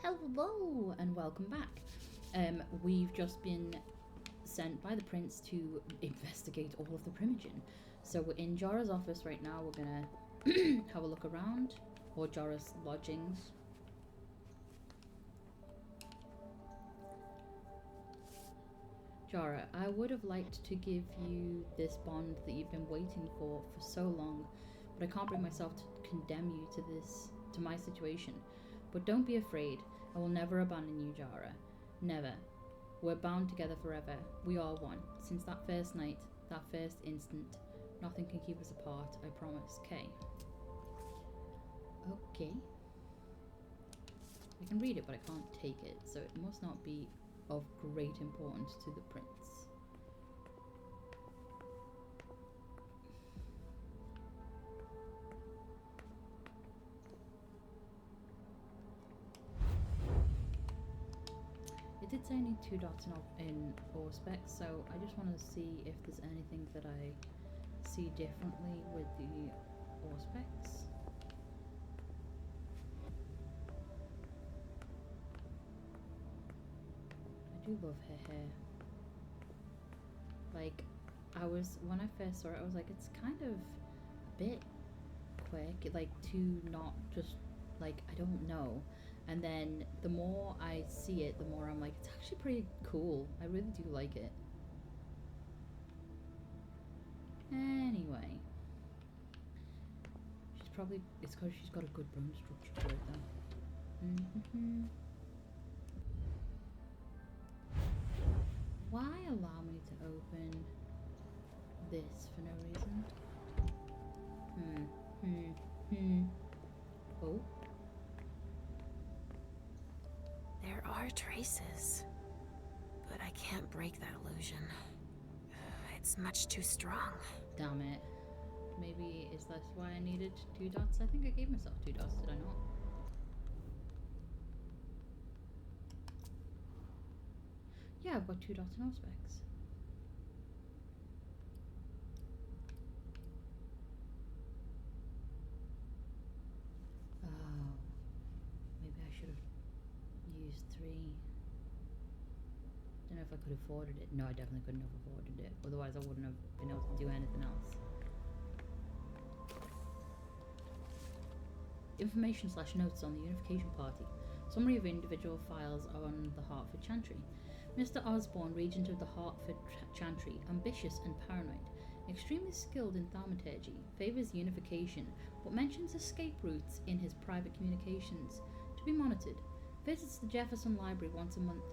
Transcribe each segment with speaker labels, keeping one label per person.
Speaker 1: Hello and welcome back. We've just been sent by the prince to investigate all of the Primogen. So we're in Jorah's office right now. We're gonna have a look around, or Jorah's lodgings. Jorah, I would have liked to give you this bond that you've been waiting for so long, but I can't bring myself to condemn you to my situation. But don't be afraid. I will never abandon you, Jorah. Never. We're bound together forever. We are one. Since that first night, that first instant, nothing can keep us apart, I promise. Okay. Okay. I can read it, but I can't take it, so it must not be of great importance to the prince. It did say I need 2 dots in Auspex, so I just want to see if there's anything that I see differently with the Auspex. I do love her hair. Like, when I first saw it, I was like, it's kind of a bit quick, like, to not just, like, I don't know. And then the more I see it, the more I'm like, it's actually pretty cool. I really do like it. Anyway. It's because she's got a good bone structure to it though. Why allow me to open this for no reason? Oh.
Speaker 2: There are traces, but I can't break that illusion. It's much too strong.
Speaker 1: Damn it. Maybe is that why I needed 2 dots? I think I gave myself 2 dots, did I not? Yeah, I've got 2 dots in all specs. Oh. Maybe I should have used 3. Don't know if I could have afforded it. No, I definitely couldn't have afforded it. Otherwise I wouldn't have been able to do anything else. Information/notes on the Unification Party. Summary of individual files on the Hartford Chantry. Mr. Osborne, Regent of the Hartford Chantry, ambitious and paranoid, extremely skilled in thaumaturgy, favours unification, but mentions escape routes in his private communications. To be monitored. Visits the Jefferson Library once a month.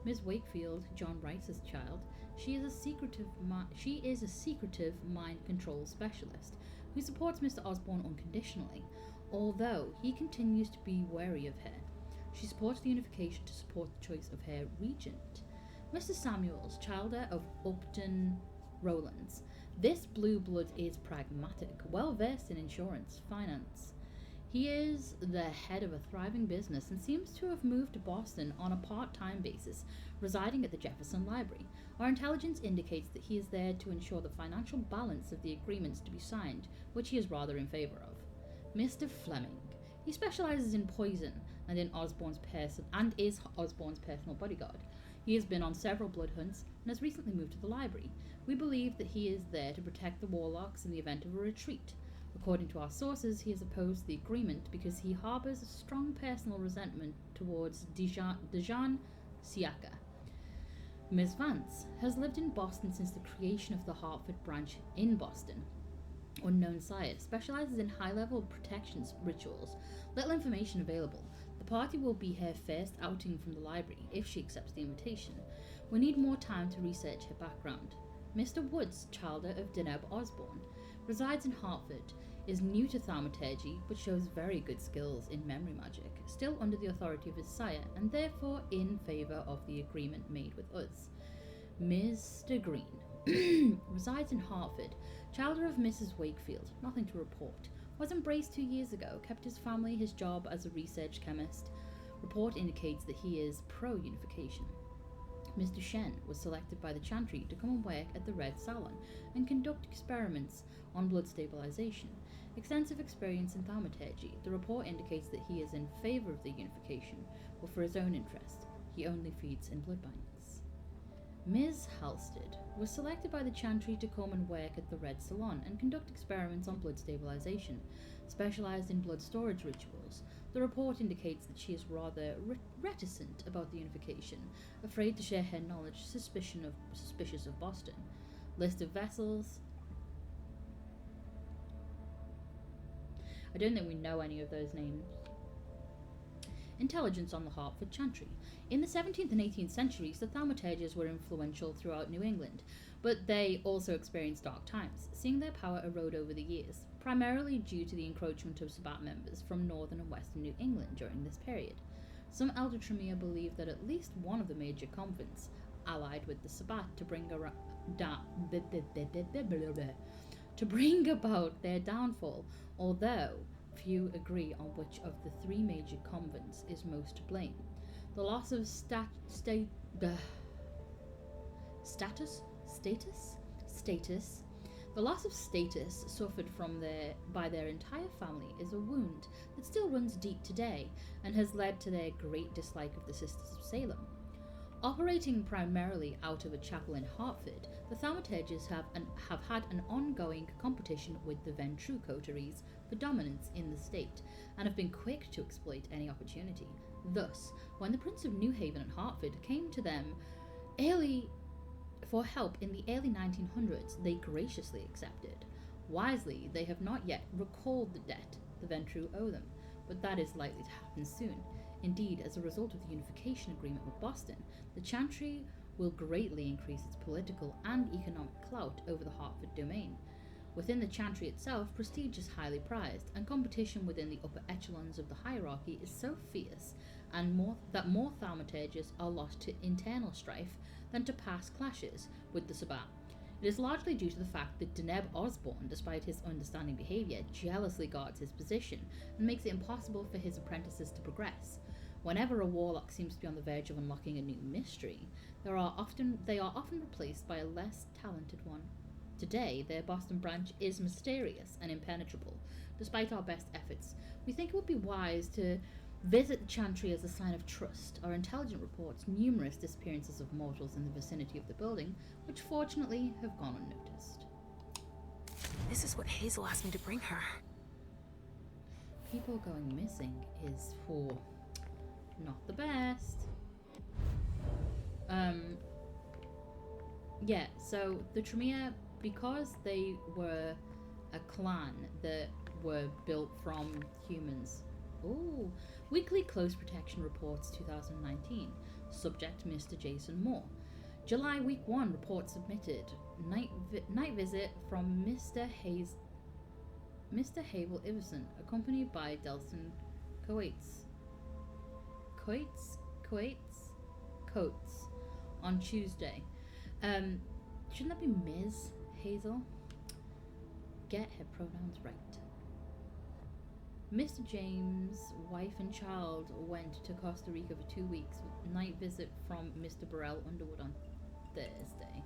Speaker 1: Ms. Wakefield, John Rice's child, she is a secretive mind control specialist who supports Mr. Osborne unconditionally, although he continues to be wary of her. She supports the unification to support the choice of her regent. Mr. Samuels, childer of Upton Rowlands. This blue blood is pragmatic, well versed in insurance, finance. He is the head of a thriving business and seems to have moved to Boston on a part-time basis, residing at the Jefferson Library. Our intelligence indicates that he is there to ensure the financial balance of the agreements to be signed, which he is rather in favour of. Mr. Fleming. He specialises in poison and is Osborne's personal bodyguard. He has been on several blood hunts and has recently moved to the library. We believe that he is there to protect the warlocks in the event of a retreat. According to our sources, he is opposed to the agreement because he harbours a strong personal resentment towards Dejan Siaka. Ms. Vance has lived in Boston since the creation of the Hartford branch in Boston. Unknown sire specializes in high-level protections rituals. Little information available. The party will be her first outing from the library if she accepts the invitation. We need more time to research her background. Mr. Woods, childer of Deneb Osborne, resides in Hartford, is new to thaumaturgy but shows very good skills in memory magic, still under the authority of his sire and therefore in favour of the agreement made with us. Mr. Green resides in Hartford, childer of Mrs. Wakefield, nothing to report, was embraced 2 years ago, kept his family, his job as a research chemist. Report indicates that he is pro-unification. Mr. Shen was selected by the Chantry to come and work at the Red Salon and conduct experiments on blood stabilization. extensive experience in thaumaturgy, the report indicates that he is in favour of the unification, but for his own interest. He only feeds in blood banks. Ms. Halstead was selected by the Chantry to come and work at the Red Salon and conduct experiments on blood stabilisation, specialised in blood storage rituals. The report indicates that she is rather reticent about the unification, afraid to share her knowledge, suspicious of Boston. List of vessels. I don't think we know any of those names. Intelligence on the Hertford Chantry. In the 17th and 18th centuries, the thaumaturges were influential throughout New England, but they also experienced dark times, seeing their power erode over the years, primarily due to the encroachment of Sabbat members from northern and western New England during this period. Some elder Tremere believe that at least one of the major convents allied with the Sabbat to bring about their downfall, although few agree on which of the three major convents is most to blame. The loss of status. The loss of status suffered by their entire family is a wound that still runs deep today and has led to their great dislike of the Sisters of Salem. Operating primarily out of a chapel in Hartford, the thaumaturges have had an ongoing competition with the Ventrue coteries for dominance in the state, and have been quick to exploit any opportunity. Thus, when the Prince of New Haven and Hartford came to them for help in the early 1900s, they graciously accepted. Wisely, they have not yet recalled the debt the Ventrue owe them, but that is likely to happen soon. Indeed, as a result of the unification agreement with Boston, the Chantry will greatly increase its political and economic clout over the Hartford domain. Within the Chantry itself, prestige is highly prized, and competition within the upper echelons of the hierarchy is so fierce that more thaumaturges are lost to internal strife than to past clashes with the Sabbat. It is largely due to the fact that Deneb Osborne, despite his understanding behaviour, jealously guards his position and makes it impossible for his apprentices to progress. Whenever a warlock seems to be on the verge of unlocking a new mystery, they are often replaced by a less talented one. Today, their Boston branch is mysterious and impenetrable. Despite our best efforts, we think it would be wise to visit the Chantry as a sign of trust. Our intelligence reports numerous disappearances of mortals in the vicinity of the building, which fortunately have gone unnoticed.
Speaker 2: This is what Hazel asked me to bring her.
Speaker 1: People going missing is for not the best. Yeah, so the Tremere, because they were a clan that were built from humans. Ooh. Weekly Close Protection Reports 2019. Subject Mr. Jason Moore. July Week 1 report submitted. Night visit from Mr. Havel Iverson, accompanied by Delson Coates on Tuesday. Shouldn't that be Ms. Hazel? Get her pronouns right. Mr. James' wife and child went to Costa Rica for 2 weeks with night visit from Mr. Burrell Underwood on Thursday.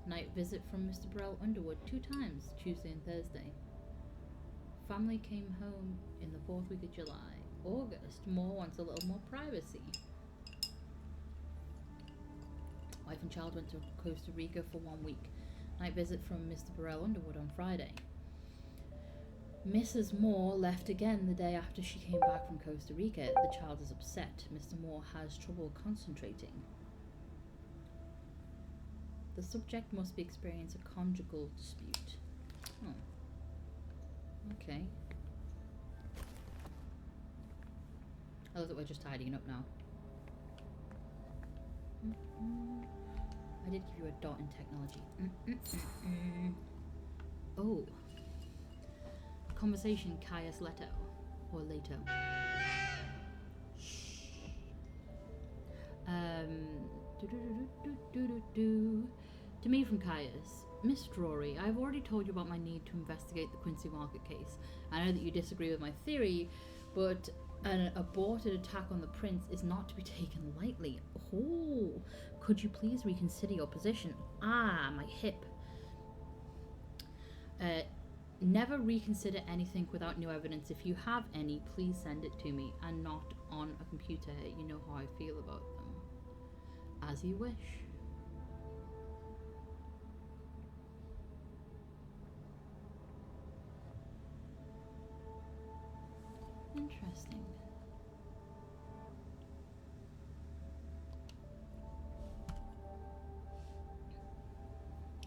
Speaker 1: Night visit from Mr. Burrell Underwood 2 times, Tuesday and Thursday. Family came home in the 4th week of July. August, Moore wants a little more privacy. Wife and child went to Costa Rica for 1 week. Night visit from Mr. Burrell Underwood on Friday. Mrs. Moore left again the day after she came back from Costa Rica. The child is upset. Mr. Moore has trouble concentrating. The subject must be experiencing a conjugal dispute. Oh. Okay. I love that we're just tidying up now. I did give you a dot in technology. Oh. Conversation Caius Leto. Or Leto. Shh. To me from Caius. Miss Drury, I've already told you about my need to investigate the Quincy Market case. I know that you disagree with my theory, but an aborted attack on the prince is not to be taken lightly. Oh, could you please reconsider your position? Ah, my hip. Never reconsider anything without new evidence. If you have any, please send it to me, and not on a computer. You know how I feel about them. As you wish. Interesting.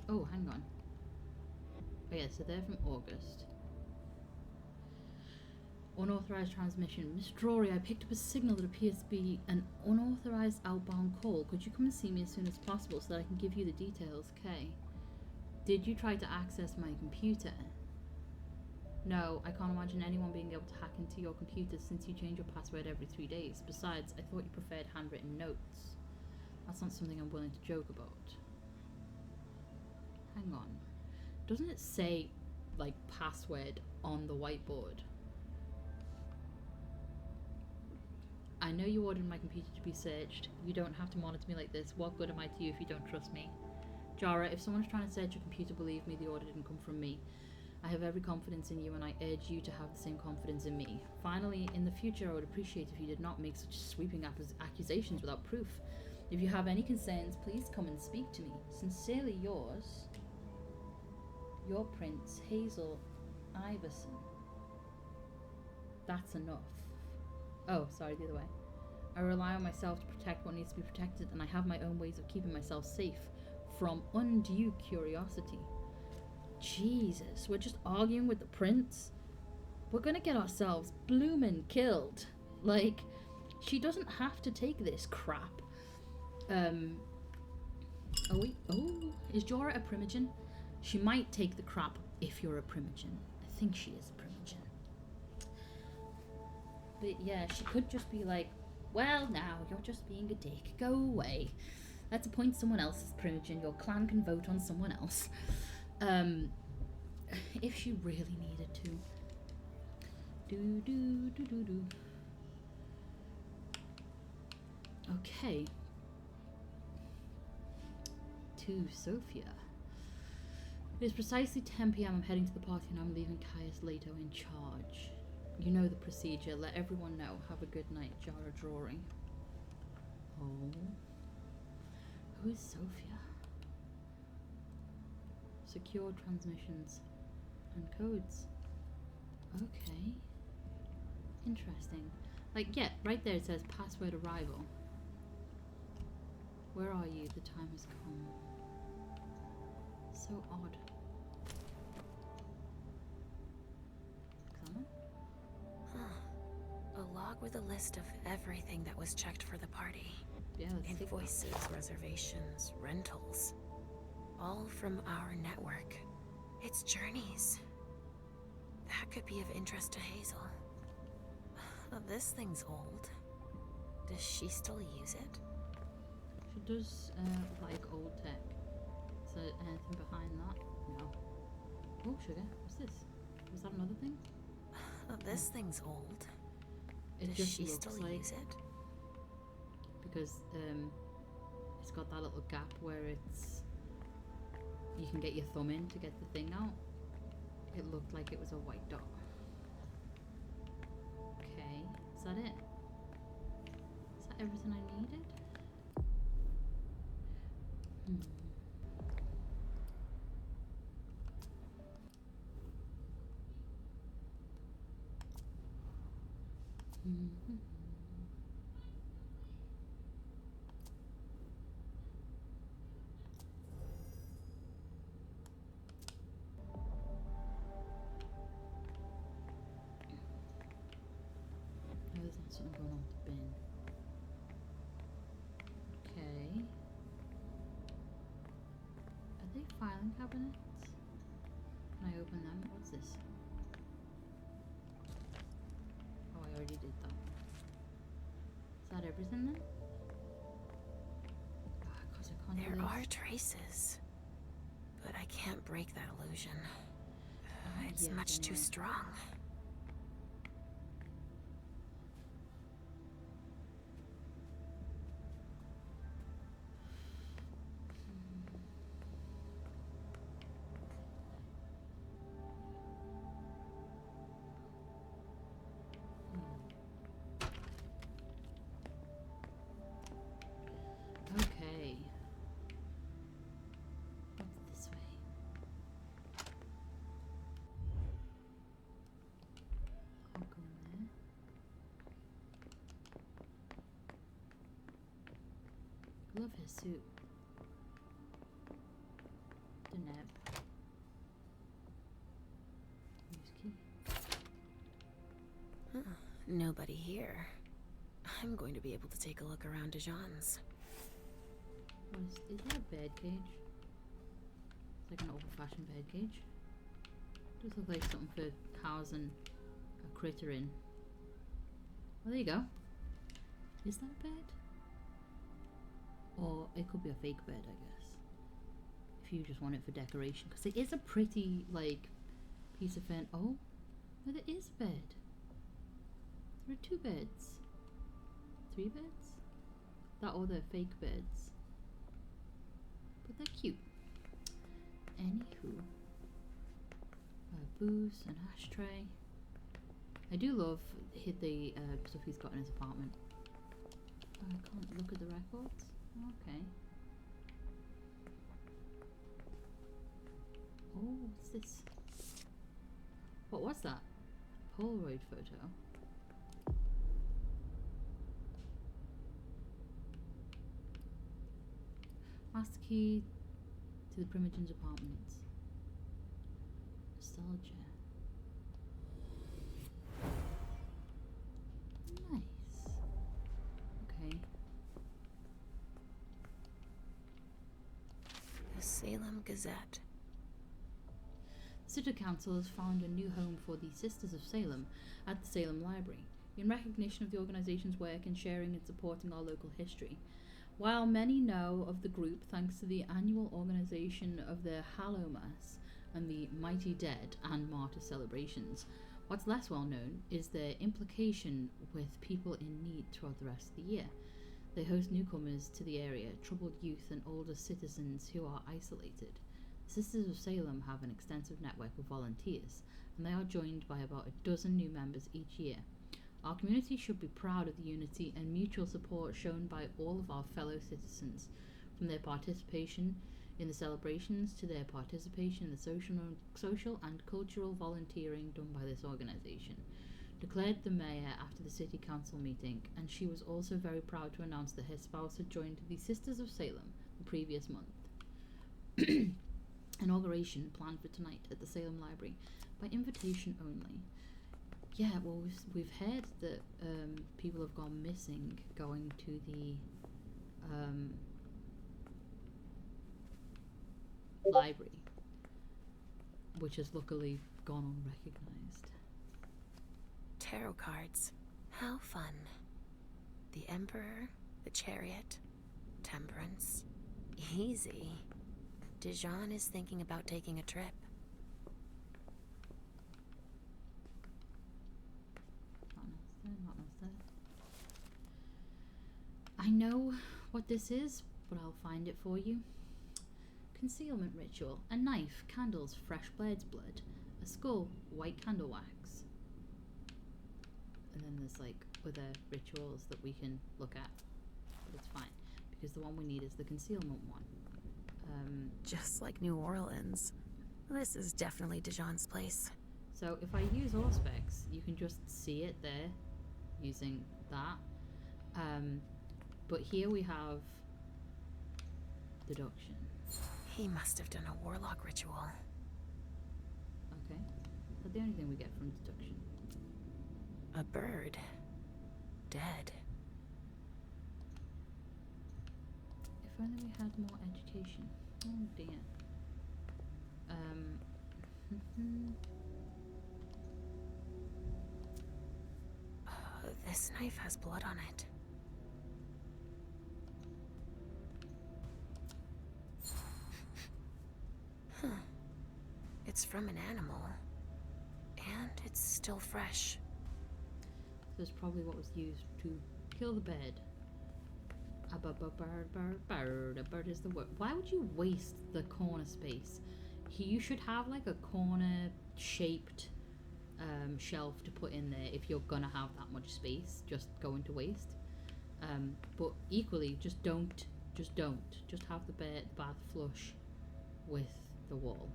Speaker 1: Oh, hang on. Oh yeah, so they're from August. Unauthorized transmission. Miss Drury, I picked up a signal that appears to be an unauthorized outbound call. Could you come and see me as soon as possible so that I can give you the details? Kay. Did you try to access my computer? No, I can't imagine anyone being able to hack into your computer since you change your password every 3 days. Besides, I thought you preferred handwritten notes. That's not something I'm willing to joke about. Hang on. Doesn't it say, like, password on the whiteboard? I know you ordered my computer to be searched. You don't have to monitor me like this. What good am I to you if you don't trust me? Jara, if someone's trying to search your computer, believe me, the order didn't come from me. I have every confidence in you, and I urge you to have the same confidence in me. Finally, in the future, I would appreciate if you did not make such sweeping accusations without proof. If you have any concerns, please come and speak to me. Sincerely yours, your Prince, Hazel Iverson. That's enough. Oh, sorry, the other way. I rely on myself to protect what needs to be protected, and I have my own ways of keeping myself safe from undue curiosity. Jesus, we're just arguing with the prince? We're gonna get ourselves bloomin' killed. Like, she doesn't have to take this crap. Oh, is Jorah a primogen? She might take the crap if you're a primogen. I think she is a primogen. But yeah, she could just be like, well, now, you're just being a dick. Go away. Let's appoint someone else as primogen. Your clan can vote on someone else. If she really needed to. Okay. To Sophia. It is precisely 10 p.m. I'm heading to the party and I'm leaving Caius Leto in charge. You know the procedure. Let everyone know. Have a good night, Jara Drawing. Oh. Who is Sophia? Secure transmissions and codes. Okay. Interesting. Like, yeah, right there it says password arrival. Where are you? The time has come. So odd. Examine?
Speaker 2: A log with a list of everything that was checked for the party.
Speaker 1: Yeah, let's see.
Speaker 2: Invoices, reservations, rentals. All from our network. It's journeys. That could be of interest to Hazel. This thing's old. Does she still use it?
Speaker 1: She does like old tech. Is there anything behind that? No. Oh, sugar. What's this? Was that another thing?
Speaker 2: This thing's old.
Speaker 1: It
Speaker 2: Does
Speaker 1: just
Speaker 2: she
Speaker 1: looks
Speaker 2: still
Speaker 1: like,
Speaker 2: use it?
Speaker 1: because it's got that little gap where it's you can get your thumb in to get the thing out. It looked like it was a white dot. Okay, is that it? Is that everything I needed? Mm-hmm. No, there's not something going on with the bin. Okay. Are they filing cabinets? Can I open them? What's this? Oh, I already did that. Is that everything then? Because I can't
Speaker 2: There are traces. But I can't break that illusion. It's
Speaker 1: Yes,
Speaker 2: much too
Speaker 1: anyway.
Speaker 2: strong.
Speaker 1: I love his suit. The neb. Use key.
Speaker 2: Nobody here. I'm going to be able to take a look around Dijon's.
Speaker 1: What is that a bird cage? It's like an old-fashioned bird cage. Does look like something for housing a critter in. Well, there you go. Is that a bird? Or it could be a fake bird, I guess. If you just want it for decoration. Because it is a pretty, like, piece of fern. Oh, no, there is a bird. There are 2 birds. 3 birds? That or they're fake birds. But they're cute. Anywho. Booze, an ashtray. I do love the stuff he's got in his apartment. I can't look at the records. Okay. Oh, what's this? What was that? Polaroid photo. Master key to the Primogen's apartment. Nostalgia. Nice. Okay.
Speaker 2: The Salem Gazette.
Speaker 1: The City Council has found a new home for the Sisters of Salem at the Salem Library, in recognition of the organization's work in sharing and supporting our local history. While many know of the group thanks to the annual organization of the Hallow Mass and the Mighty Dead and Martyr celebrations, what's less well known is their implication with people in need throughout the rest of the year. They host newcomers to the area, troubled youth and older citizens who are isolated. The Sisters of Salem have an extensive network of volunteers, and they are joined by about a dozen new members each year. Our community should be proud of the unity and mutual support shown by all of our fellow citizens, from their participation in the celebrations to their participation in the social and cultural volunteering done by this organization, declared the mayor after the city council meeting, and she was also very proud to announce that her spouse had joined the Sisters of Salem the previous month. Inauguration planned for tonight at the Salem Library, by invitation only. Yeah, well, we've heard that people have gone missing going to the library, which has luckily gone unrecognized.
Speaker 2: Tarot cards. How fun. The Emperor, the Chariot, Temperance. Easy. Dijon is thinking about taking a trip.
Speaker 1: Not necessary. I know what this is, but I'll find it for you. Concealment ritual. A knife, candles, fresh bird's blood. A skull, white candle wax. And then there's like other rituals that we can look at. But it's fine, because the one we need is the concealment one.
Speaker 2: Just like New Orleans. This is definitely Dijon's place.
Speaker 1: So if I use Auspex, you can just see it there using that. But here we have deduction.
Speaker 2: He must have done a warlock ritual.
Speaker 1: Okay. That's the only thing we get from deduction.
Speaker 2: A bird. Dead.
Speaker 1: If only we had more education. Oh dear.
Speaker 2: This knife has blood on it. Huh. It's from an animal. And it's still fresh.
Speaker 1: So it's probably what was used to kill the bird. A bird is the word. Why would you waste the corner space? You should have like a corner shaped shelf to put in there if you're gonna have that much space just going to waste. But equally, just have the bath flush with the wall.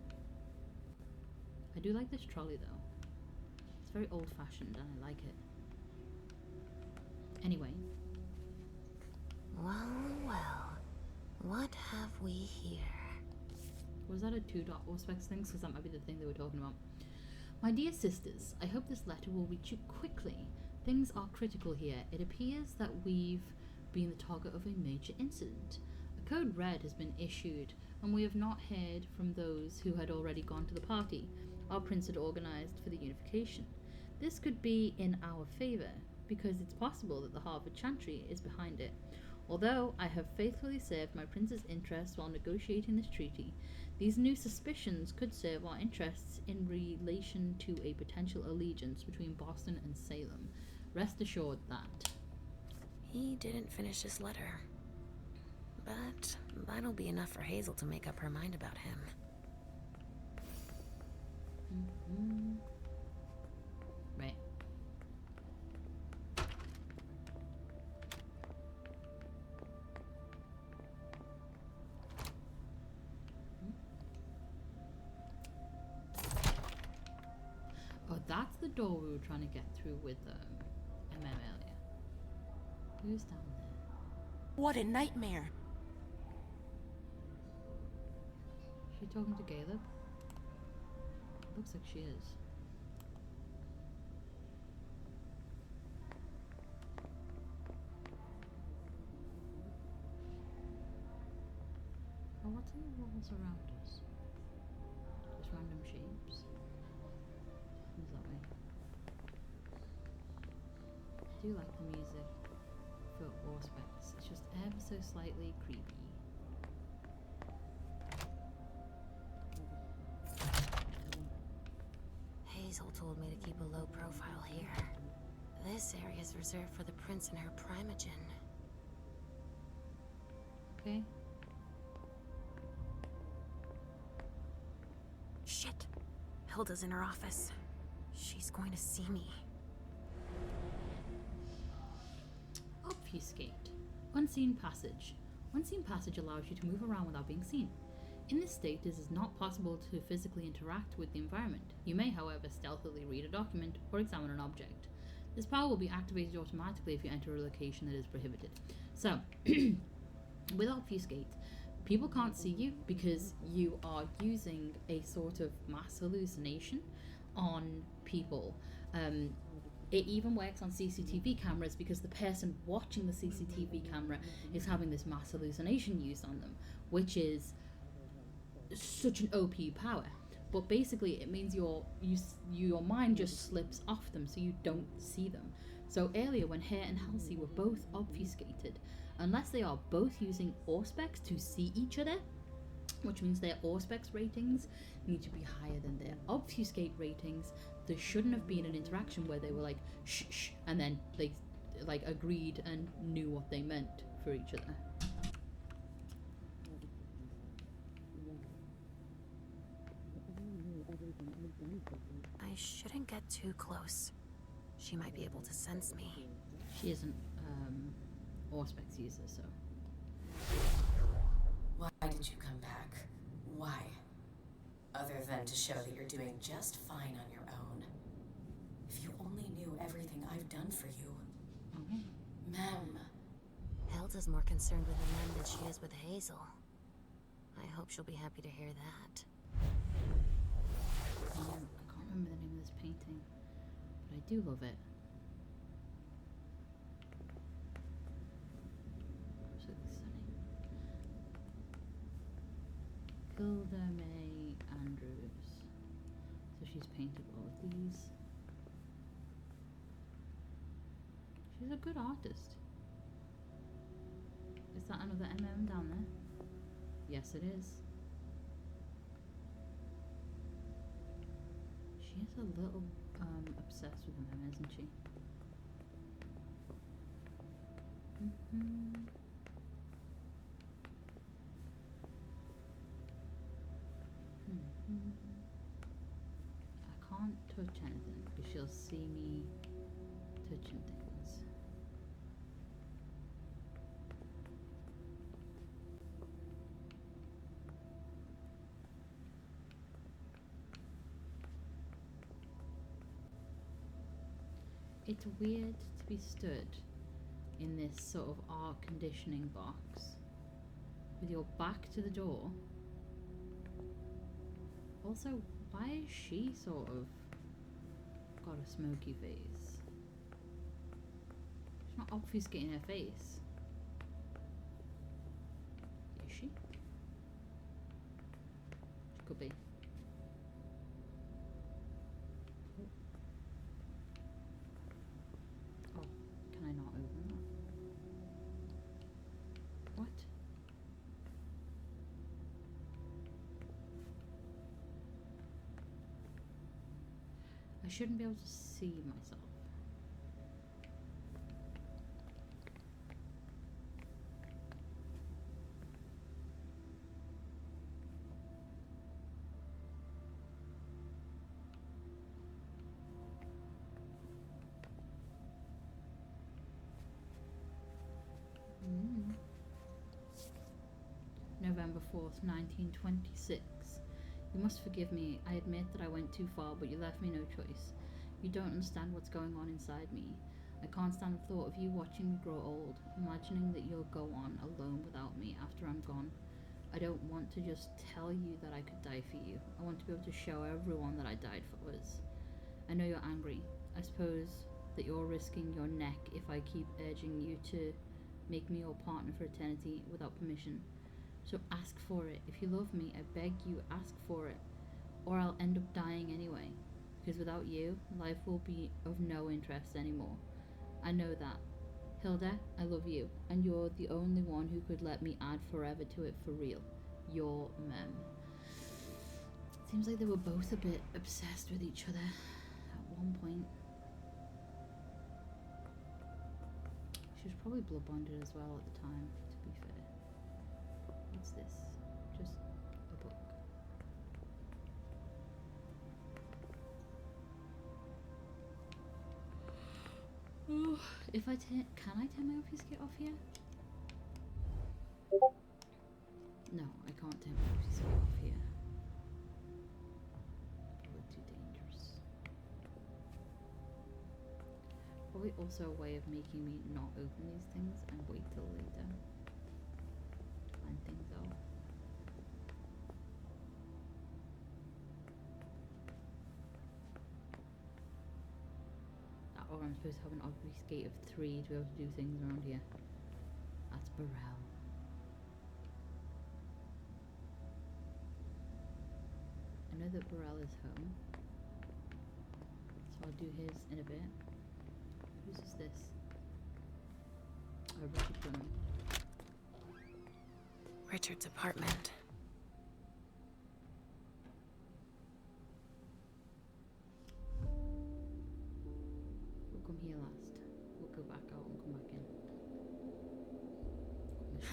Speaker 1: I do like this trolley though. It's very old-fashioned and I like it. Anyway.
Speaker 2: Well, well. What have we here?
Speaker 1: Was that a 2-dot auspex thing? Because that might be the thing they were talking about. My dear sisters, I hope this letter will reach you quickly. Things are critical here. It appears that we've been the target of a major incident. A code red has been issued, and we have not heard from those who had already gone to the party our prince had organised for the unification. This could be in our favour, because it's possible that the Harvard Chantry is behind it. Although I have faithfully served my prince's interests while negotiating this treaty, these new suspicions could serve our interests in relation to a potential allegiance between Boston and Salem. Rest assured that.
Speaker 2: He didn't finish his letter. But that'll be enough for Hazel to make up her mind about him.
Speaker 1: Right. Oh, that's the door we were trying to get through with MM earlier. Who's down there?
Speaker 3: What a nightmare.
Speaker 1: Is she talking to Caleb? Looks like she is. Oh, what's in the walls around us? Just random shapes. Comes that way. I do like the music for Auspex. It's just ever so slightly creepy.
Speaker 2: Hazel told me to keep a low profile here. This area is reserved for the prince and her primogen.
Speaker 1: Okay.
Speaker 2: Shit. Hilda's in her office. She's going to see me.
Speaker 1: Obfuscate. Unseen passage. Unseen passage allows you to move around without being seen. In this state, it is not possible to physically interact with the environment. You may, however, stealthily read a document or examine an object. This power will be activated automatically if you enter a location that is prohibited. So, with Obfuscate, people can't see you because you are using a sort of mass hallucination on people. It even works on CCTV cameras because the person watching the CCTV camera is having this mass hallucination used on them, which is such an OP power. But basically it means your mind just slips off them so you don't see them. So earlier when Hare and Halsey were both obfuscated, unless they are both using Auspex to see each other, which means their Auspex ratings need to be higher than their obfuscate ratings, there shouldn't have been an interaction where they were like shh shh and then they like agreed and knew what they meant for each other.
Speaker 2: I shouldn't get too close. She might be able to sense me.
Speaker 1: She isn't Auspex user, so.
Speaker 4: Why did you come back? Why? Other than to show that you're doing just fine on your own. If you only knew everything I've done for you.
Speaker 1: Okay.
Speaker 4: Ma'am.
Speaker 2: Hilda's more concerned with the men than she is with Hazel. I hope she'll be happy to hear that.
Speaker 1: I can't remember the name of this painting, but I do love it. Absolutely stunning. Hilda May Andrews. So she's painted all of these. She's a good artist. Is that another MM down there? Yes, it is. She is a little obsessed with MM, isn't she? I can't touch anything because she'll see me touching things. It's weird to be stood in this sort of art conditioning box with your back to the door. Also, why is she sort of got a smoky face? She's not obfuscating her face. Is she? She could be. Oh, can I not open that? What? I shouldn't be able to see myself. November 4th, 1926. You must forgive me. I admit that I went too far, but you left me no choice. You don't understand what's going on inside me. I can't stand the thought of you watching me grow old, imagining that you'll go on alone without me after I'm gone. I don't want to just tell you that I could die for you. I want to be able to show everyone that I died for us. I know you're angry. I suppose that you're risking your neck if I keep urging you to make me your partner for eternity without permission. So ask for it. If you love me, I beg you, ask for it. Or I'll end up dying anyway. Because without you, life will be of no interest anymore. I know that. Hilda, I love you. And you're the only one who could let me add forever to it for real. Your Mem. Seems like they were both a bit obsessed with each other at one point. She was probably blood bonded as well at the time, to be fair. What's this? Just a book. Oh, if I can I turn my obfuscate off here? No, I can't turn my obfuscate off here. Probably too dangerous. Probably also a way of making me not open these things and wait till later. Find things out. Or I'm supposed to have an obfuscate of 3 to be able to do things around here. That's Burrell. I know that Burrell is home, so I'll do his in a bit. Whose is this? Oh, Richard Drummond.
Speaker 2: Richard's apartment.
Speaker 1: We'll come here last. We'll go back out and come back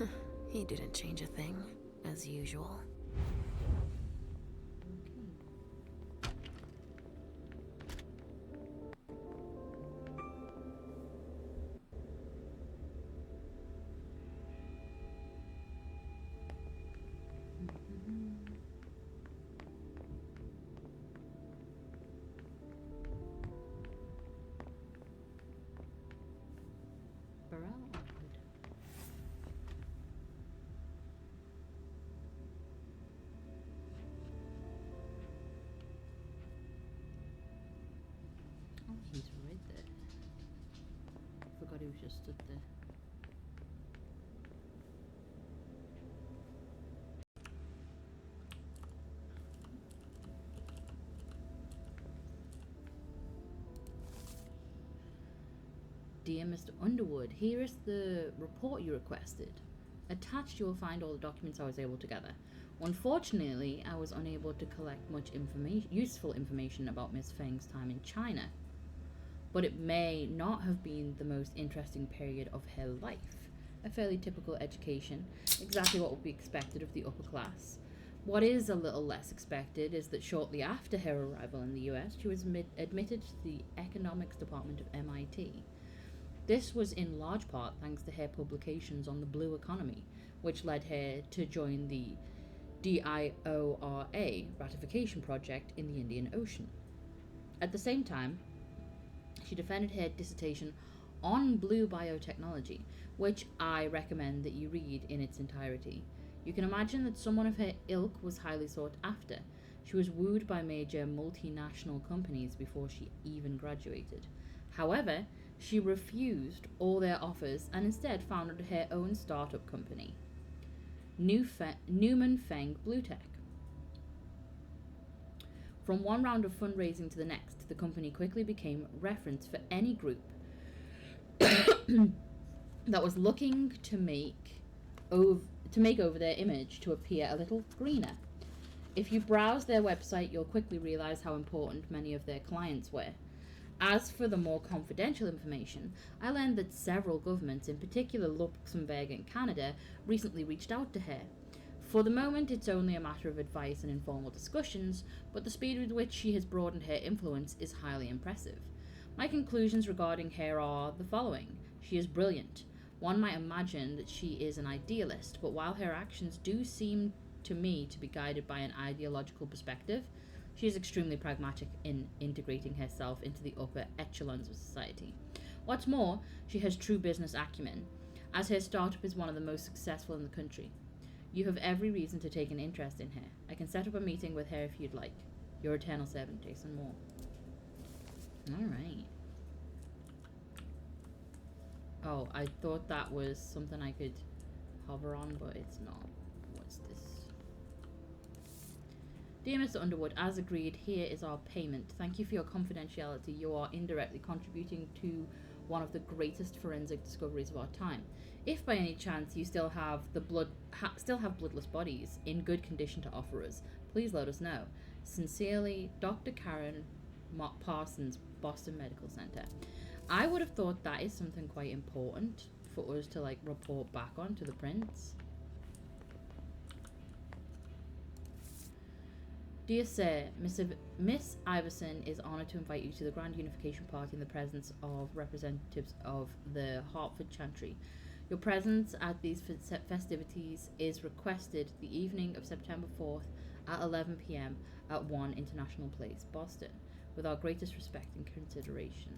Speaker 1: in.
Speaker 2: He didn't change a thing, as usual.
Speaker 1: He's right there. Forgot he was just stood there. Dear Mr. Underwood, here is the report you requested. Attached you will find all the documents I was able to gather. Unfortunately, I was unable to collect much useful information about Miss Feng's time in China. But it may not have been the most interesting period of her life. A fairly typical education, exactly what would be expected of the upper class. What is a little less expected is that shortly after her arrival in the US, she was admitted to the economics department of MIT. This was in large part thanks to her publications on the blue economy, which led her to join the DIORA ratification project in the Indian Ocean. At the same time, she defended her dissertation on blue biotechnology, which I recommend that you read in its entirety. You can imagine that someone of her ilk was highly sought after. She was wooed by major multinational companies before she even graduated. However, she refused all their offers and instead founded her own startup company, Newman Feng Blue Tech. From one round of fundraising to the next, the company quickly became reference for any group that was looking to make over their image to appear a little greener. If you browse their website, you'll quickly realize how important many of their clients were. As for the more confidential information, I learned that several governments, in particular Luxembourg and Canada, recently reached out to her. For the moment, it's only a matter of advice and informal discussions, but the speed with which she has broadened her influence is highly impressive. My conclusions regarding her are the following. She is brilliant. One might imagine that she is an idealist, but while her actions do seem to me to be guided by an ideological perspective, she is extremely pragmatic in integrating herself into the upper echelons of society. What's more, she has true business acumen, as her startup is one of the most successful in the country. You have every reason to take an interest in her. I can set up a meeting with her if you'd like. Your eternal servant, Jason Moore. Alright. Oh, I thought that was something I could hover on, but it's not. What's this? Dear Mr. Underwood, as agreed, here is our payment. Thank you for your confidentiality. You are indirectly contributing to one of the greatest forensic discoveries of our time. If by any chance you still have bloodless bodies in good condition to offer us, please let us know. Sincerely, Dr. Karen Parsons, Boston Medical Center. I would have thought that is something quite important for us to report back on to the prince. Dear Sir, Miss Iverson is honoured to invite you to the Grand Unification Party in the presence of representatives of the Hartford Chantry. Your presence at these festivities is requested the evening of September 4th at 11 p.m. at 1 International Place, Boston, with our greatest respect and consideration.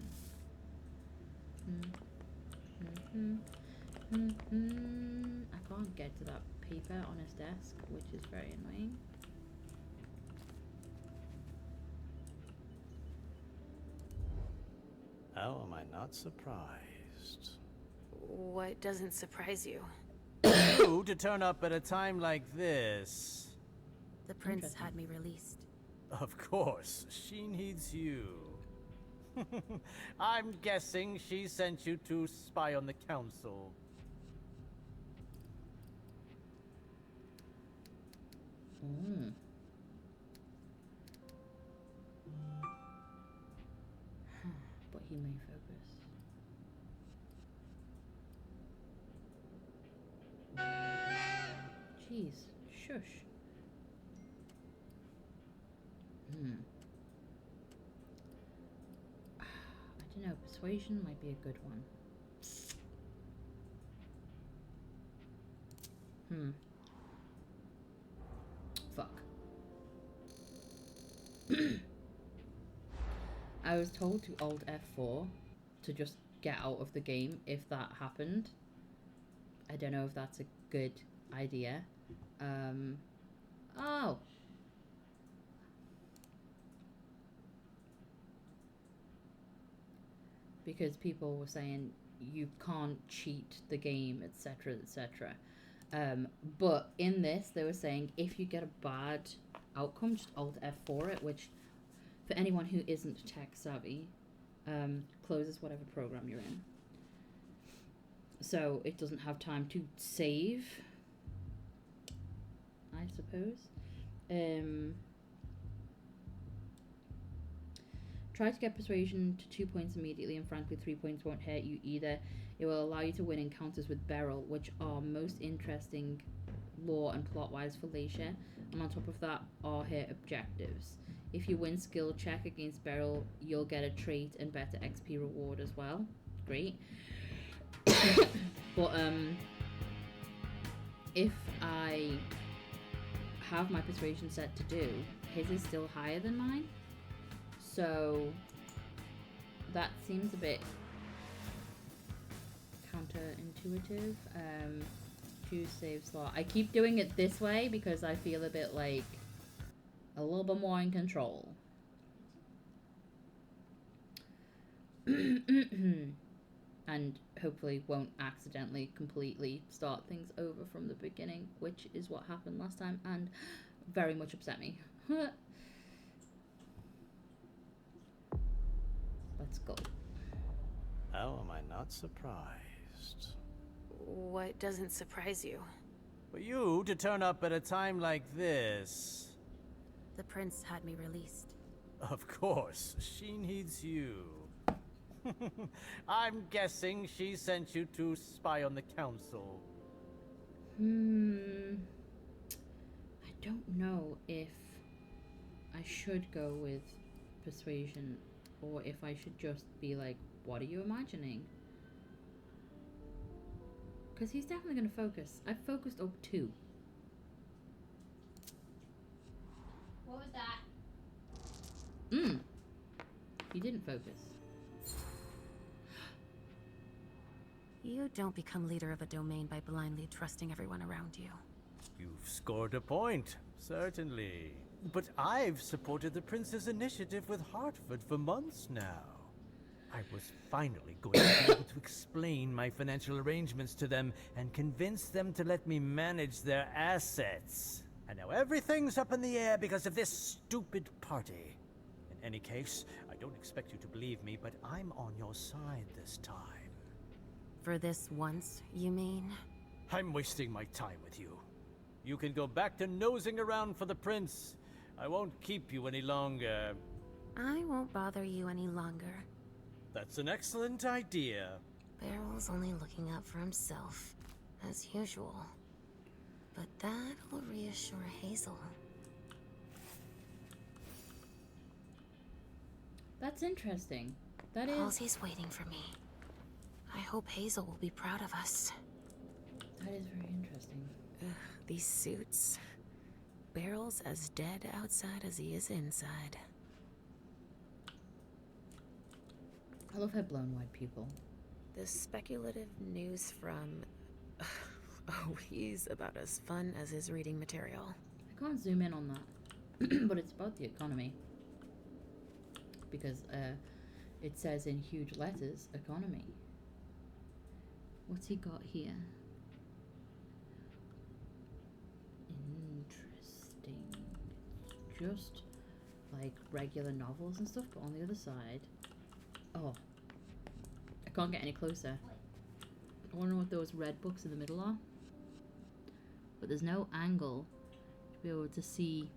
Speaker 1: I can't get to that paper on his desk, which is very annoying.
Speaker 5: How am I not surprised?
Speaker 2: What doesn't surprise you?
Speaker 5: You to turn up at a time like this.
Speaker 2: The prince had me released.
Speaker 5: Of course, she needs you. I'm guessing she sent you to spy on the council.
Speaker 1: But he may focus. Jeez, shush. I don't know, persuasion might be a good one. Fuck. I was told to Alt F4 to just get out of the game if that happened. I don't know if that's a good idea. Oh. Because people were saying you can't cheat the game, etc., etc. But in this, they were saying if you get a bad outcome, just Alt F4 it, which for anyone who isn't tech savvy, closes whatever program you're in. So it doesn't have time to save, I suppose. Try to get persuasion to 2 points immediately, and frankly 3 points won't hurt you either. It will allow you to win encounters with Beryl, which are most interesting lore and plot-wise for Leisha, and on top of that are her objectives. If you win skill check against Beryl, you'll get a trait and better XP reward as well. Great. But if I have my persuasion set to do, his is still higher than mine. So that seems a bit counterintuitive. Choose save slot. I keep doing it this way because I feel a bit like a little bit more in control. And hopefully won't accidentally completely start things over from the beginning, which is what happened last time and very much upset me. Let's go.
Speaker 5: How am I not surprised?
Speaker 2: What doesn't surprise you?
Speaker 5: For you to turn up at a time like this.
Speaker 2: The prince had me released.
Speaker 5: Of course, she needs you. I'm guessing she sent you to spy on the council.
Speaker 1: I don't know if I should go with persuasion or if I should just be like, what are you imagining? Because he's definitely going to focus. I've focused up 2.
Speaker 6: What was that?
Speaker 1: He didn't focus.
Speaker 2: You don't become leader of a domain by blindly trusting everyone around you.
Speaker 5: You've scored a point, certainly. But I've supported the prince's initiative with Hartford for months now. I was finally going to be able to explain my financial arrangements to them and convince them to let me manage their assets. And now everything's up in the air because of this stupid party. In any case, I don't expect you to believe me, but I'm on your side this time.
Speaker 2: For this once, you mean?
Speaker 5: I'm wasting my time with you. You can go back to nosing around for the prince. I won't keep you any longer.
Speaker 2: I won't bother you any longer.
Speaker 5: That's an excellent idea.
Speaker 2: Barrel's only looking out for himself, as usual. But that'll reassure Hazel.
Speaker 1: That's interesting. That is...
Speaker 2: Halsey's waiting for me. I hope Hazel will be proud of us.
Speaker 1: That is very interesting.
Speaker 2: Ugh, these suits. Barrel's as dead outside as he is inside.
Speaker 1: I love how blown white people.
Speaker 2: The speculative news from... Oh, he's about as fun as his reading material.
Speaker 1: I can't zoom in on that. But it's about the economy. Because it says in huge letters, economy. What's he got here? Interesting. Just like regular novels and stuff, but on the other side... Oh. I can't get any closer. I wonder what those red books in the middle are. But there's no angle to be able to see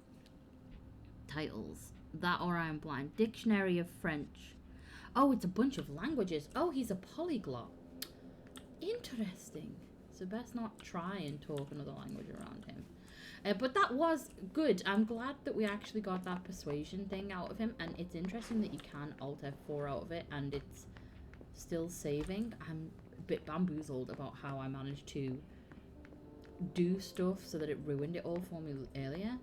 Speaker 1: titles. That or I'm blind. Dictionary of French. Oh, it's a bunch of languages. Oh, he's a polyglot. Interesting. So best not try and talk another language around him. But that was good. I'm glad that we actually got that persuasion thing out of him. And it's interesting that you can Alt F4 out of it and it's still saving. I'm a bit bamboozled about how I managed to do stuff so that it ruined it all for me earlier.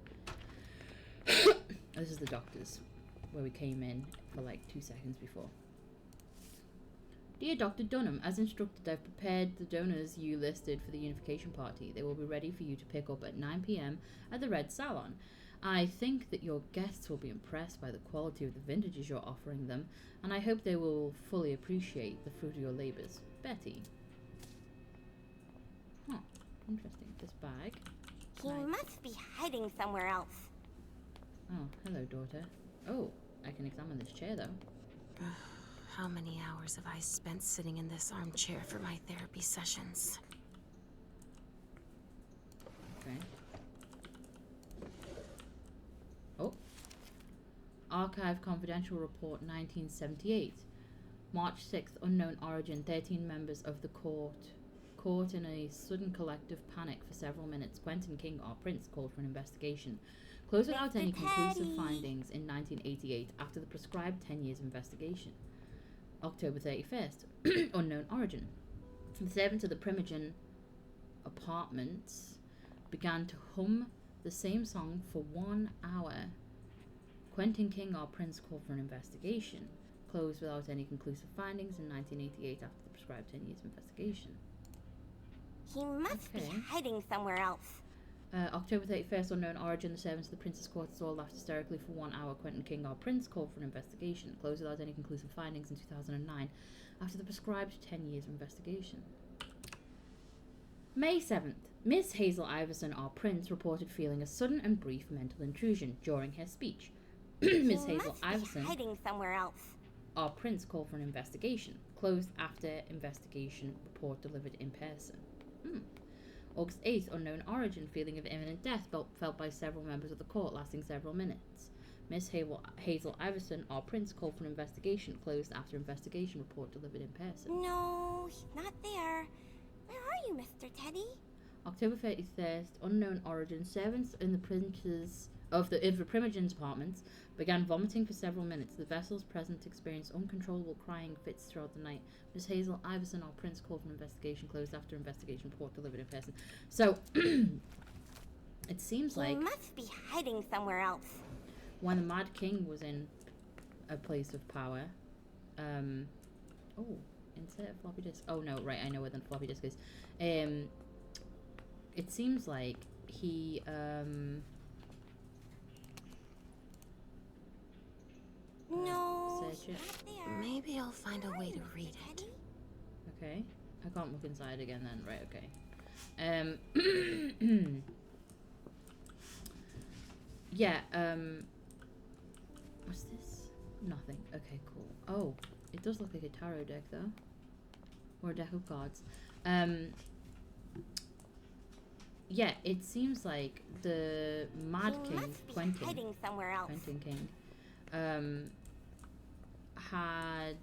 Speaker 1: This is the doctor's, where we came in for like 2 seconds before. Dear Dr. Dunham, as instructed, I've prepared the donors you listed for the unification party. They will be ready for you to pick up at 9 p.m. at the Red Salon. I think that your guests will be impressed by the quality of the vintages you're offering them, and I hope they will fully appreciate the fruit of your labors. Betty. Huh, interesting. This bag.
Speaker 6: He must be hiding somewhere else.
Speaker 1: Oh, hello, daughter. Oh, I can examine this chair, though.
Speaker 2: How many hours have I spent sitting in this armchair for my therapy sessions?
Speaker 1: Okay. Oh. Archive Confidential Report 1978. March 6th, unknown origin, 13 members of the court. Caught in a sudden collective panic for several minutes. Quentin King, our prince, called for an investigation. Closed without any conclusive findings in 1988 after the prescribed 10 years investigation. October 31st, unknown origin. The servants of the Primogen apartments began to hum the same song for 1 hour. Quentin King, our prince, called for an investigation. Closed without any conclusive findings in 1988 after the prescribed 10 years investigation.
Speaker 6: He must be
Speaker 1: Okay.
Speaker 6: hiding somewhere else.
Speaker 1: October 31st, unknown origin. The servants of the Princess Quarters all laughed hysterically for 1 hour. Quentin King, our prince, called for an investigation. It closed without any conclusive findings in 2009 after the prescribed 10 years of investigation. May 7th. Miss Hazel Iverson, our prince, reported feeling a sudden and brief mental intrusion during her speech. Miss
Speaker 6: He
Speaker 1: Hazel
Speaker 6: must be
Speaker 1: Iverson,
Speaker 6: hiding somewhere else.
Speaker 1: our prince, called for an investigation. Closed after investigation report delivered in person. August 8th, unknown origin. Feeling of imminent death felt by several members of the court, lasting several minutes. Miss Hazel Iverson, our prince, called for an investigation. Closed after investigation report delivered in person.
Speaker 6: No, he's not there. Where are you, Mr. Teddy?
Speaker 1: October 31st, unknown origin. Servants in the princes of the Primogen's apartments began vomiting for several minutes. The vessels present experienced uncontrollable crying fits throughout the night. Miss Hazel Iverson, our prince, called for an investigation. Closed after investigation report delivered in person. So it seems
Speaker 6: He
Speaker 1: like
Speaker 6: must be hiding somewhere else.
Speaker 1: when the Mad King was in a place of power, insert a floppy disk. Oh no, right, I know where the floppy disk is. It seems like he
Speaker 6: No,
Speaker 1: search
Speaker 6: he's
Speaker 1: it.
Speaker 6: not there.
Speaker 2: Maybe I'll find a
Speaker 6: Where are
Speaker 2: way
Speaker 6: you,
Speaker 2: to
Speaker 6: Mr.
Speaker 2: read it.
Speaker 6: Teddy?
Speaker 1: Okay, I can't look inside again then. Right, okay. Yeah. What's this? Nothing. Okay, cool. Oh, it does look like a tarot deck though, or a deck of cards. Yeah, it seems like the Mad
Speaker 6: He
Speaker 1: King,
Speaker 6: must be
Speaker 1: Quentin
Speaker 6: hiding somewhere else.
Speaker 1: King, had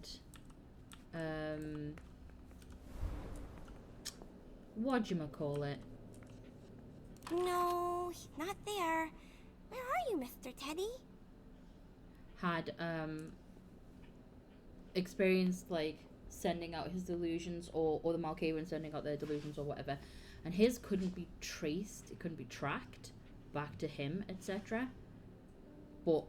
Speaker 1: whatchamacallit,
Speaker 6: No, he's not there. Where are you, Mr. Teddy?
Speaker 1: had experienced like sending out his delusions, or the Malkavians sending out their delusions or whatever, and his couldn't be traced, it couldn't be tracked back to him, etc. But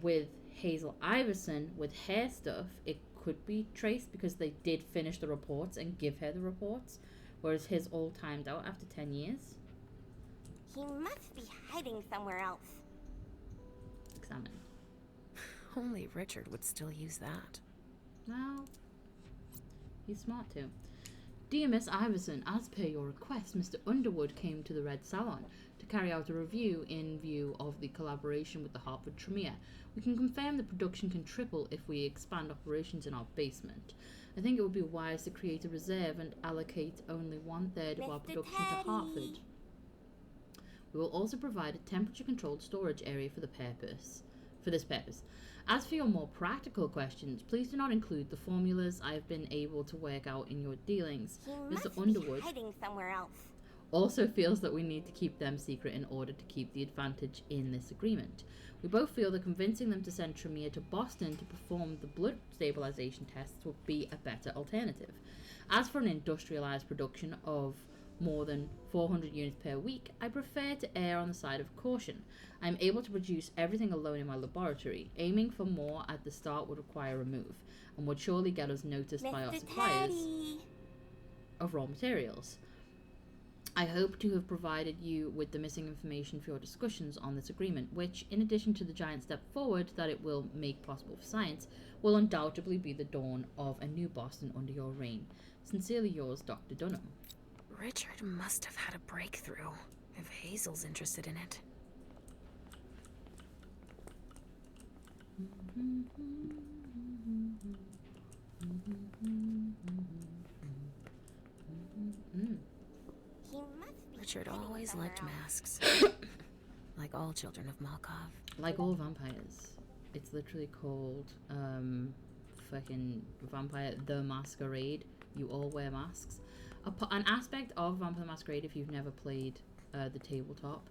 Speaker 1: with Hazel Iverson, with her stuff, it could be traced because they did finish the reports and give her the reports, whereas his all timed out after 10 years.
Speaker 6: He must be hiding somewhere else.
Speaker 1: Examine.
Speaker 2: Only Richard would still use that.
Speaker 1: Well, he's smart too. Dear Miss Iverson, as per your request, Mr. Underwood came to the Red Salon to carry out a review in view of the collaboration with the Hartford Tremere. We can confirm the production can triple if we expand operations in our basement. I think it would be wise to create a reserve and allocate only 1/3 of our
Speaker 6: Mr.
Speaker 1: production
Speaker 6: Teddy.
Speaker 1: to Hartford. We will also provide a temperature-controlled storage area for this purpose. As for your more practical questions, please do not include the formulas I have been able to work out in your dealings.
Speaker 6: He
Speaker 1: Mr.
Speaker 6: must
Speaker 1: Underwood
Speaker 6: be hiding somewhere else.
Speaker 1: also feels that we need to keep them secret in order to keep the advantage in this agreement. We both feel that convincing them to send Tremere to Boston to perform the blood stabilization tests would be a better alternative. As for an industrialized production of more than 400 units per week, I prefer to err on the side of caution. I am able to produce everything alone in my laboratory. Aiming for more at the start would require a move, and would surely get us noticed by our
Speaker 6: Mr.
Speaker 1: suppliers
Speaker 6: Teddy.
Speaker 1: of raw materials. I hope to have provided you with the missing information for your discussions on this agreement, which, in addition to the giant step forward that it will make possible for science, will undoubtedly be the dawn of a new Boston under your reign. Sincerely yours, Dr. Dunham.
Speaker 2: Richard must have had a breakthrough, if Hazel's interested in it.
Speaker 6: He must be
Speaker 2: Richard
Speaker 6: hiding
Speaker 2: always
Speaker 6: somewhere
Speaker 2: liked
Speaker 6: else.
Speaker 2: masks. Like all children of Malkov.
Speaker 1: Like all vampires. It's literally called, fucking Vampire the Masquerade. You all wear masks. An aspect of Vampire the Masquerade, if you've never played the tabletop,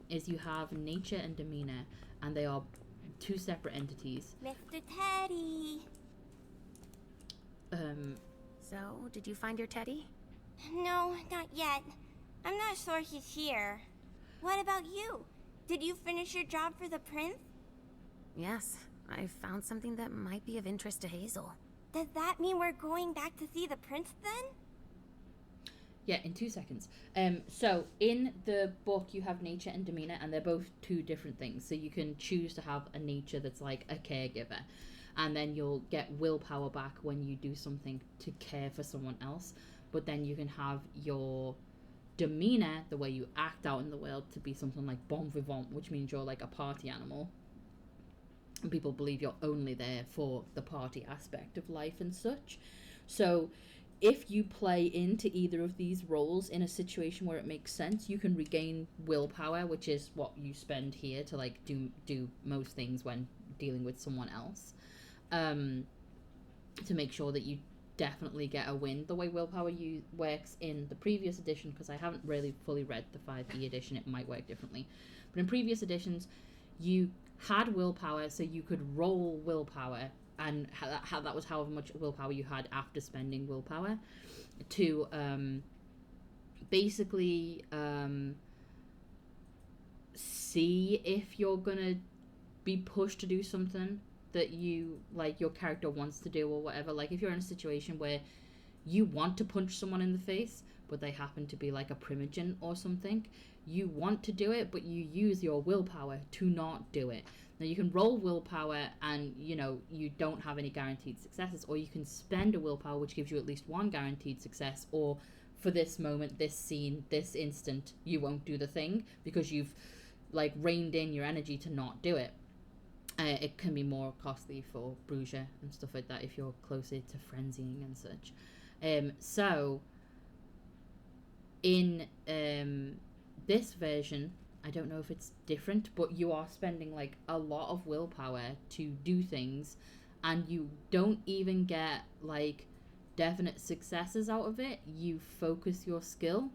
Speaker 1: is you have nature and demeanor, and they are two separate entities.
Speaker 6: Mr. Teddy.
Speaker 2: So, did you find your teddy?
Speaker 6: No, not yet. I'm not sure he's here. What about you? Did you finish your job for the prince?
Speaker 2: Yes, I found something that might be of interest to Hazel.
Speaker 6: Does that mean we're going back to see the prince then?
Speaker 1: Yeah, in 2 seconds. So in the book you have nature and demeanor, and they're both two different things. So you can choose to have a nature that's like a caregiver, and then you'll get willpower back when you do something to care for someone else. But then you can have your demeanor, the way you act out in the world, to be something like bon vivant, which means you're like a party animal. And people believe you're only there for the party aspect of life and such. So if you play into either of these roles in a situation where it makes sense, you can regain willpower, which is what you spend here to like do most things when dealing with someone else, to make sure that you definitely get a win. The way willpower works in the previous edition, because I haven't really fully read the 5e edition, it might work differently, but in previous editions you had willpower, so you could roll willpower, and how that was however much willpower you had after spending willpower to basically see if you're gonna be pushed to do something that you like your character wants to do or whatever. Like if you're in a situation where you want to punch someone in the face but they happen to be like a primogen or something, you want to do it but you use your willpower to not do it. Now you can roll willpower and you don't have any guaranteed successes, or you can spend a willpower which gives you at least one guaranteed success, or for this moment, this scene, this instant, you won't do the thing because you've like reined in your energy to not do it. It can be more costly for Bruges and stuff like that if you're closer to frenzying and such. So in this version, I don't know if it's different, but you are spending like a lot of willpower to do things, and you don't even get like definite successes out of it. You focus your skill,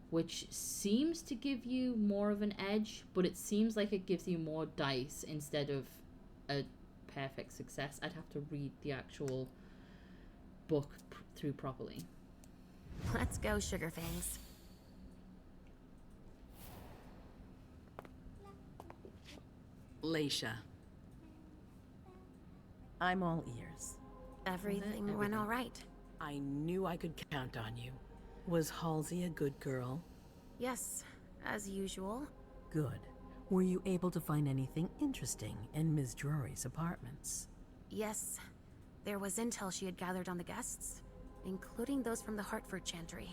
Speaker 1: which seems to give you more of an edge, but it seems like it gives you more dice instead of a perfect success. I'd have to read the actual book through properly.
Speaker 2: Let's go, Sugarfangs.
Speaker 3: Leisha. I'm all ears.
Speaker 2: Everything went all right.
Speaker 3: I knew I could count on you. Was Halsey a good girl?
Speaker 2: Yes, as usual.
Speaker 3: Good. Were you able to find anything interesting in Ms. Drury's apartments?
Speaker 2: Yes, there was intel she had gathered on the guests, including those from the Hartford Chantry.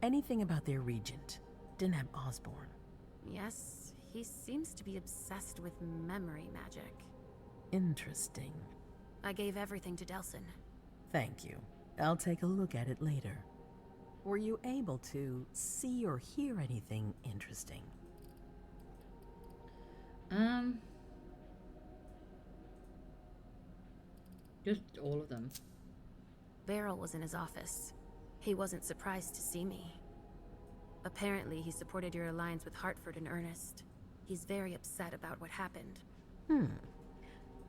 Speaker 3: Anything about their regent, Deneb Osborne?
Speaker 2: Yes, he seems to be obsessed with memory magic.
Speaker 3: Interesting.
Speaker 2: I gave everything to Delsin.
Speaker 3: Thank you. I'll take a look at it later. Were you able to see or hear anything interesting?
Speaker 1: Just all of them.
Speaker 2: Beryl was in his office. He wasn't surprised to see me. Apparently, he supported your alliance with Hartford in earnest. He's very upset about what happened.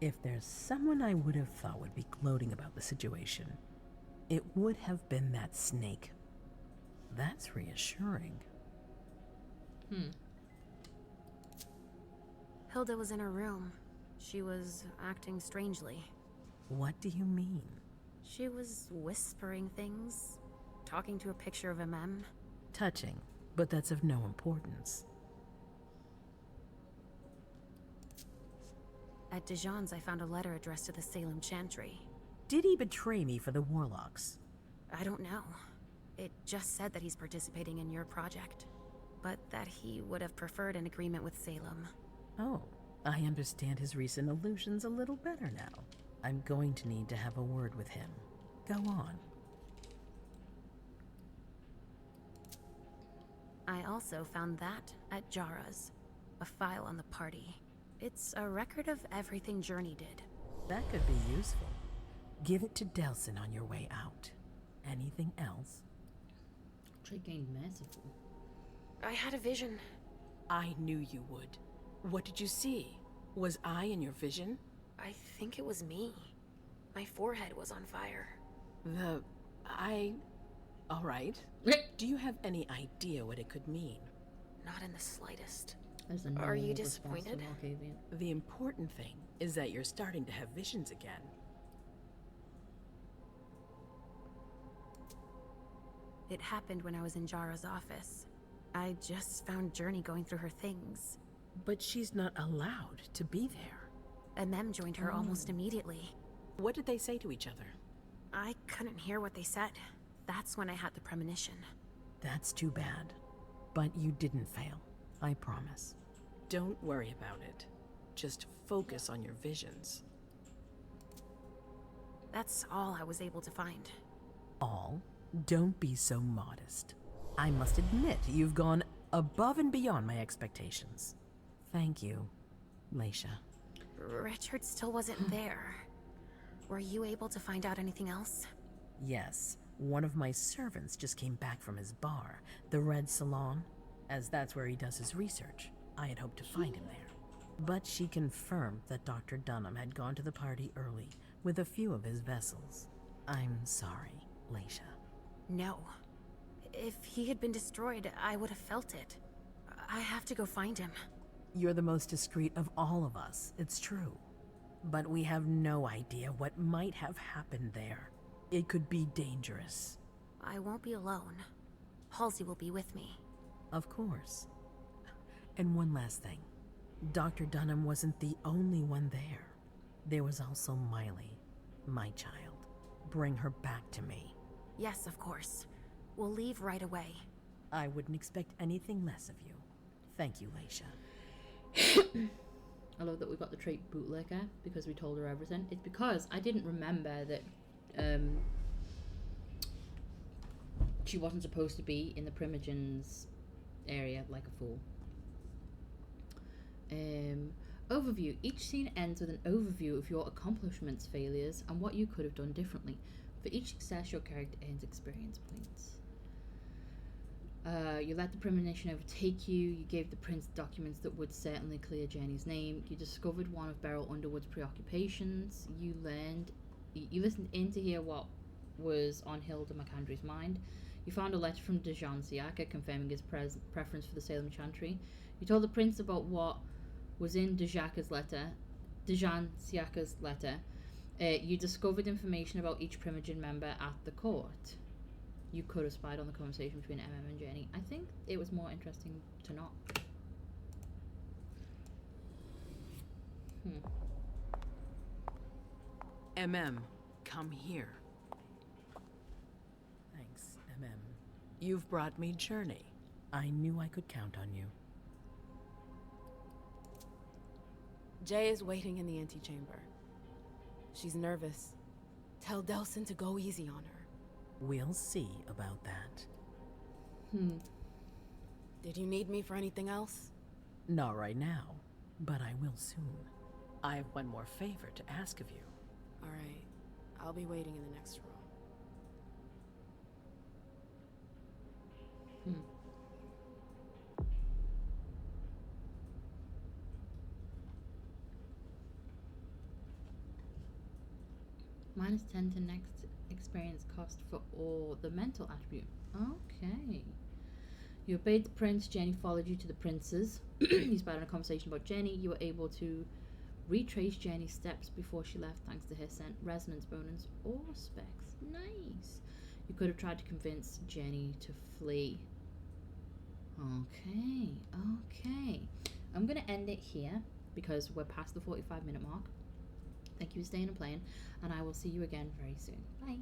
Speaker 3: If there's someone I would have thought would be gloating about the situation, it would have been that snake. That's reassuring.
Speaker 2: Hilda was in her room. She was acting strangely.
Speaker 3: What do you mean?
Speaker 2: She was whispering things, talking to a picture of a mem.
Speaker 3: Touching, but that's of no importance.
Speaker 2: At Dijon's, I found a letter addressed to the Salem Chantry.
Speaker 3: Did he betray me for the Warlocks?
Speaker 2: I don't know. It just said that he's participating in your project, but that he would have preferred an agreement with Salem.
Speaker 3: Oh, I understand his recent allusions a little better now. I'm going to need to have a word with him. Go on.
Speaker 2: I also found that at Jara's, a file on the party. It's a record of everything Journey did.
Speaker 3: That could be useful. Give it to Delsin on your way out. Anything else?
Speaker 1: Trade gained merciful.
Speaker 2: I had a vision.
Speaker 3: I knew you would. What did you see? Was I in your vision?
Speaker 2: I think it was me. My forehead was on fire.
Speaker 3: All right. Do you have any idea what it could mean?
Speaker 2: Not in the slightest.
Speaker 1: There's a
Speaker 2: Are you
Speaker 1: normal response to
Speaker 2: disappointed?
Speaker 1: Arcavian.
Speaker 3: The important thing is that you're starting to have visions again.
Speaker 2: It happened when I was in Jara's office. I just found Journey going through her things.
Speaker 3: But she's not allowed to be there.
Speaker 2: MM joined her almost immediately.
Speaker 3: What did they say to each other?
Speaker 2: I couldn't hear what they said. That's when I had the premonition.
Speaker 3: That's too bad. But you didn't fail, I promise. Don't worry about it. Just focus on your visions.
Speaker 2: That's all I was able to find.
Speaker 3: All? Don't be so modest. I must admit, you've gone above and beyond my expectations. Thank you, Leisha.
Speaker 2: Richard still wasn't there. Were you able to find out anything else?
Speaker 3: Yes, one of my servants just came back from his bar, the Red Salon, as that's where he does his research. I had hoped to find him there. But she confirmed that Dr. Dunham had gone to the party early with a few of his vessels. I'm sorry, Leisha.
Speaker 2: No. If he had been destroyed, I would have felt it. I have to go find him.
Speaker 3: You're the most discreet of all of us, it's true. But we have no idea what might have happened there. It could be dangerous.
Speaker 2: I won't be alone. Halsey will be with me.
Speaker 3: Of course. And one last thing. Dr. Dunham wasn't the only one there. There was also Miley, my child. Bring her back to me.
Speaker 2: Yes, of course. We'll leave right away.
Speaker 3: I wouldn't expect anything less of you. Thank you, Leisha.
Speaker 1: I love that we got the trait bootlicker because we told her everything. It's because I didn't remember that she wasn't supposed to be in the Primogens area like a fool. Overview. Each scene ends with an overview of your accomplishments, failures, and what you could have done differently. For each success, your character earns experience points. You let the premonition overtake you. You gave the prince documents that would certainly clear Jenny's name. You discovered one of Beryl Underwood's preoccupations. You listened in to hear what was on Hilda McAndrews' mind. You found a letter from Dejan Siaka confirming his preference for the Salem Chantry. You told the prince about what was in Dejan Siaka's letter. You discovered information about each Primogen member at the court. You could have spied on the conversation between MM and Jenny. I think it was more interesting to not.
Speaker 3: Come here. Thanks, You've brought me Journey. I knew I could count on you.
Speaker 7: Jay is waiting in the antechamber. She's nervous. Tell Delson to go easy on her.
Speaker 3: We'll see about that.
Speaker 7: Did you need me for anything else?
Speaker 3: Not right now, but I will soon. I have one more favor to ask of you.
Speaker 7: All right. I'll be waiting in the next room.
Speaker 1: Minus 10 to next experience cost for all the mental attribute. Okay. You obeyed the prince. Jenny followed you to the prince's. You spied on a conversation about Jenny. You were able to retrace Jenny's steps before she left thanks to her scent resonance bonus or specs. Nice. You could have tried to convince Jenny to flee. Okay. I'm going to end it here because we're past the 45-minute mark. Thank you for staying and playing, and I will see you again very soon. Bye.